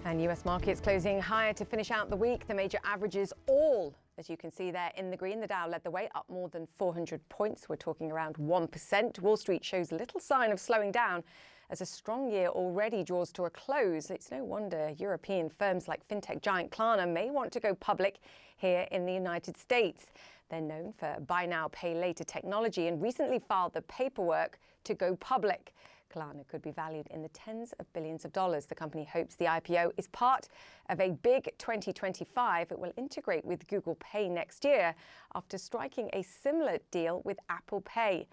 And US markets closing higher to finish out the week. The major averages all, as you can see there, in the green. The Dow led the way, up more than 400 points. We're talking around 1%. Wall Street shows little sign of slowing down as a strong year already draws to a close. It's no wonder European firms like fintech giant Klarna may want to go public here in the United States. They're known for buy now, pay later technology and recently filed the paperwork to go public. Klarna could be valued in the tens of billions of dollars. The company hopes the IPO is part of a big 2025. It will integrate with Google Pay next year after striking a similar deal with Apple Pay.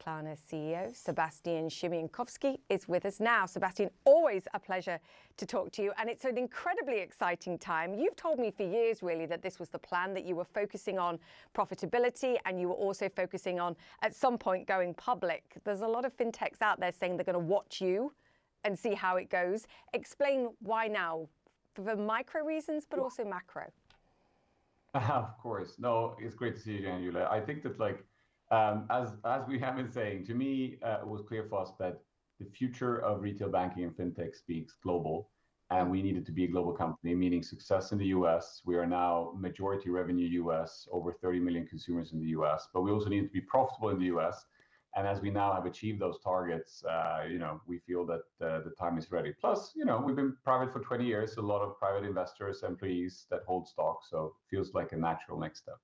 Klarna CEO Sebastian Siemiatkowski is with us now. Sebastian, always a pleasure to talk to you, and it's an incredibly exciting time. You've told me for years, really, that this was the plan, that you were focusing on profitability and you were also focusing on, at some point, going public. There's a lot of fintechs out there saying they're going to watch you and see how it goes. Explain why now, for micro reasons, but also macro. Of course. No, it's great to see you again, Julia. I think that as we have been saying, to me, it was clear for us that the future of retail banking and fintech speaks global, and we needed to be a global company, meaning success in the US. We are now majority revenue US, over 30 million consumers in the US, but we also needed to be profitable in the US. And as we now have achieved those targets, we feel that the time is ready. Plus, we've been private for 20 years, a lot of private investors, employees that hold stock, so it feels like a natural next step.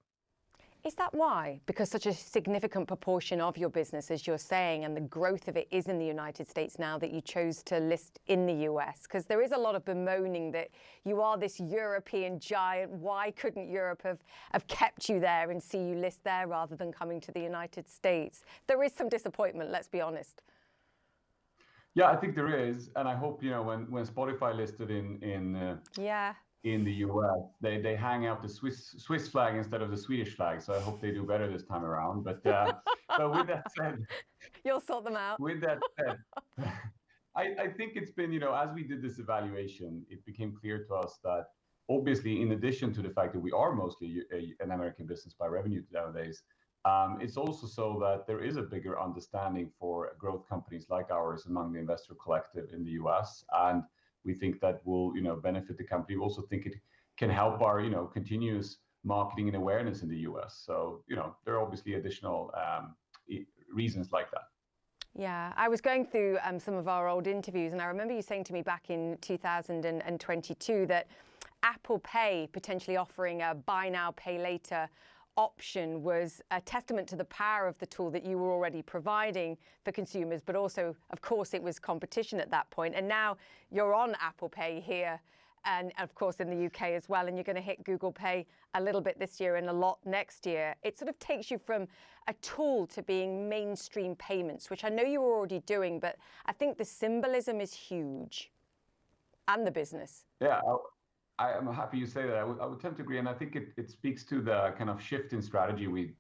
Is that why? Because such a significant proportion of your business, as you're saying, and the growth of it is in the United States now, that you chose to list in the US? Because there is a lot of bemoaning that you are this European giant. Why couldn't Europe have kept you there and see you list there rather than coming to the United States? There is some disappointment, let's be honest. Yeah, I think there is. And I hope, when Spotify listed in the US, they hang out the Swiss flag instead of the Swedish flag. So I hope they do better this time around. But with that said, you'll sort them out. With that said, I think it's been, as we did this evaluation, it became clear to us that obviously, in addition to the fact that we are mostly an American business by revenue nowadays, it's also so that there is a bigger understanding for growth companies like ours among the investor collective in the US. And we think that will, benefit the company. We also think it can help our, continuous marketing and awareness in the US. So, there are obviously additional reasons like that. Yeah, I was going through some of our old interviews, and I remember you saying to me back in 2022 that Apple Pay potentially offering a buy now, pay later option was a testament to the power of the tool that you were already providing for consumers, but also, of course, it was competition at that point. And now you're on Apple Pay here and, of course, in the UK as well, and you're going to hit Google Pay a little bit this year and a lot next year. It sort of takes you from a tool to being mainstream payments, which I know you were already doing, but I think the symbolism is huge, and the business. Yeah. I'm happy you say that. I would tend to agree, and I think it speaks to the kind of shift in strategy we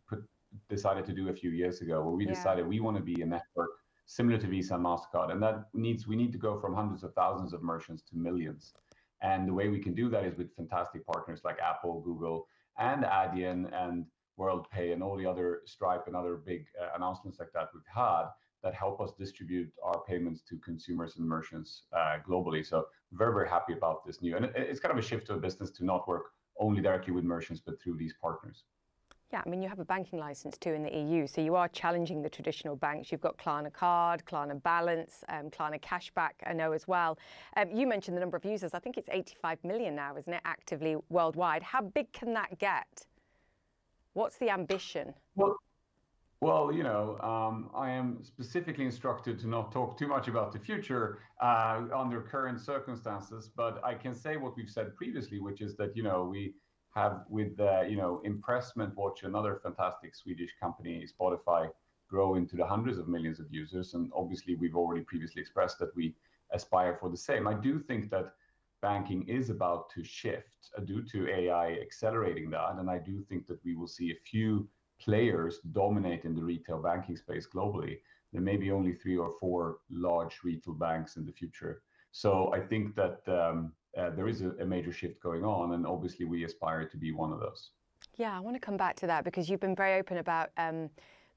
decided to do a few years ago, where we decided we want to be a network similar to Visa and MasterCard, and we need to go from hundreds of thousands of merchants to millions. And the way we can do that is with fantastic partners like Apple, Google, and Adyen and WorldPay and all the other Stripe and other big announcements like that we've had that help us distribute our payments to consumers and merchants globally. So very, very happy about this new. And it's kind of a shift to a business to not work only directly with merchants, but through these partners. Yeah, I mean, you have a banking license too in the EU, so you are challenging the traditional banks. You've got Klarna Card, Klarna Balance, Klarna Cashback, I know as well. You mentioned the number of users. I think it's 85 million now, isn't it, actively worldwide? How big can that get? What's the ambition? Well, I am specifically instructed to not talk too much about the future under current circumstances, but I can say what we've said previously, which is that, we have with, Impressment Watch, another fantastic Swedish company, Spotify, grow into the hundreds of millions of users. And obviously, we've already previously expressed that we aspire for the same. I do think that banking is about to shift due to AI accelerating that. And I do think that we will see a few players dominate in the retail banking space globally. There may be only 3 or 4 large retail banks in the future. So I think that there is a major shift going on, and obviously we aspire to be one of those. Yeah, I want to come back to that because you've been very open about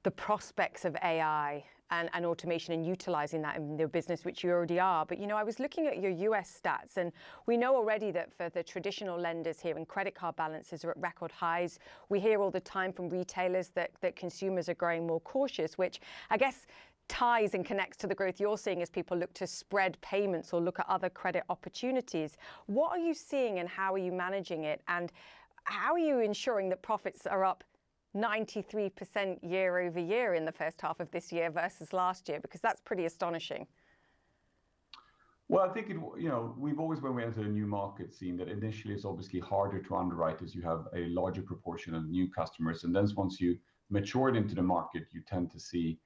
the prospects of AI and automation and utilizing that in their business, which you already are. But, I was looking at your US stats, and we know already that for the traditional lenders here, and credit card balances are at record highs. We hear all the time from retailers that consumers are growing more cautious, which I guess ties and connects to the growth you're seeing as people look to spread payments or look at other credit opportunities. What are you seeing and how are you managing it? And how are you ensuring that profits are up 93% year over year in the first half of this year versus last year? Because that's pretty astonishing. Well, I think we've always, when we enter a new market, seen that initially it's obviously harder to underwrite as you have a larger proportion of new customers. And then once you matured into the market, you tend to see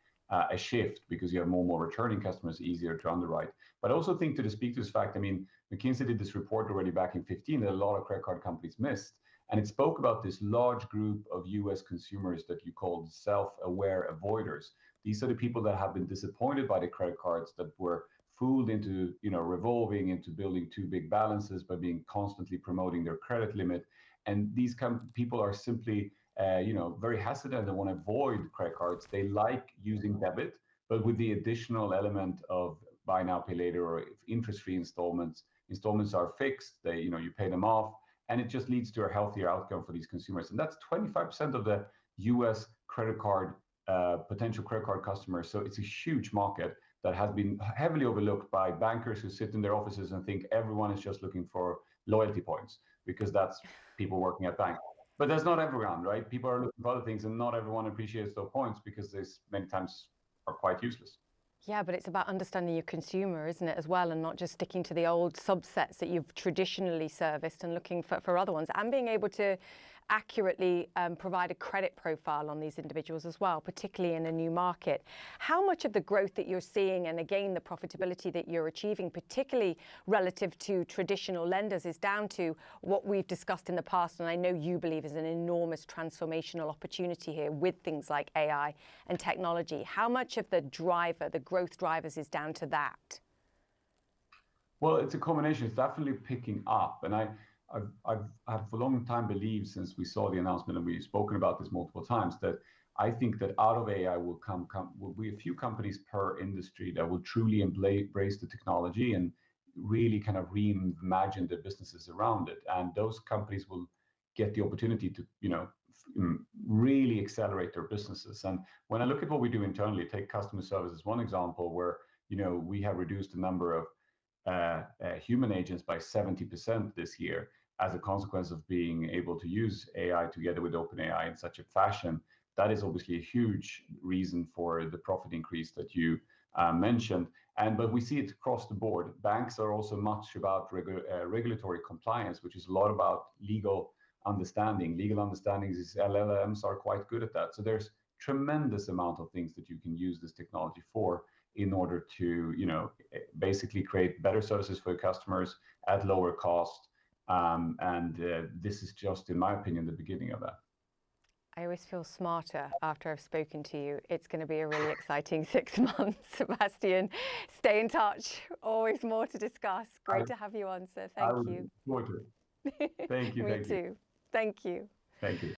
a shift because you have more and more returning customers, easier to underwrite. But I also think to speak to this fact, McKinsey did this report already back in 2015 that a lot of credit card companies missed. And it spoke about this large group of US consumers that you called self-aware avoiders. These are the people that have been disappointed by the credit cards, that were fooled into revolving into building too big balances by being constantly promoting their credit limit. And these people are simply very hesitant and want to avoid credit cards. They like using debit, but with the additional element of buy now, pay later, or if interest-free installments are fixed, you pay them off. And it just leads to a healthier outcome for these consumers. And that's 25% of the US credit card, potential credit card customers. So it's a huge market that has been heavily overlooked by bankers who sit in their offices and think everyone is just looking for loyalty points because that's people working at banks. But that's not everyone, right? People are looking for other things, and not everyone appreciates those points because they many times are quite useless. Yeah, but it's about understanding your consumer, isn't it, as well, and not just sticking to the old subsets that you've traditionally serviced and looking for other ones, and being able to accurately provide a credit profile on these individuals as well, particularly in a new market. How much of the growth that you're seeing, and again, the profitability that you're achieving, particularly relative to traditional lenders, is down to what we've discussed in the past, and I know you believe is an enormous transformational opportunity here with things like AI and technology. How much of the growth drivers is down to that? Well, it's a combination. It's definitely picking up. And I've for a long time believed, since we saw the announcement, and we've spoken about this multiple times, that I think that out of AI will be a few companies per industry that will truly embrace the technology and really kind of reimagine their businesses around it. And those companies will get the opportunity to, really accelerate their businesses. And when I look at what we do internally, take customer service as one example, where, we have reduced the number of human agents by 70% this year as a consequence of being able to use AI together with OpenAI in such a fashion. That is obviously a huge reason for the profit increase that you mentioned. But we see it across the board. Banks are also much about regulatory compliance, which is a lot about legal understanding. Legal understandings is LLMs are quite good at that. So there's tremendous amount of things that you can use this technology for in order to, basically create better services for your customers at lower cost. This is just, in my opinion, the beginning of that. I always feel smarter after I've spoken to you. It's going to be a really exciting 6 months, Sebastian. Stay in touch. Always more to discuss. Great to have you on, sir. Thank you. Thank you. Me too. Thank you. Thank you.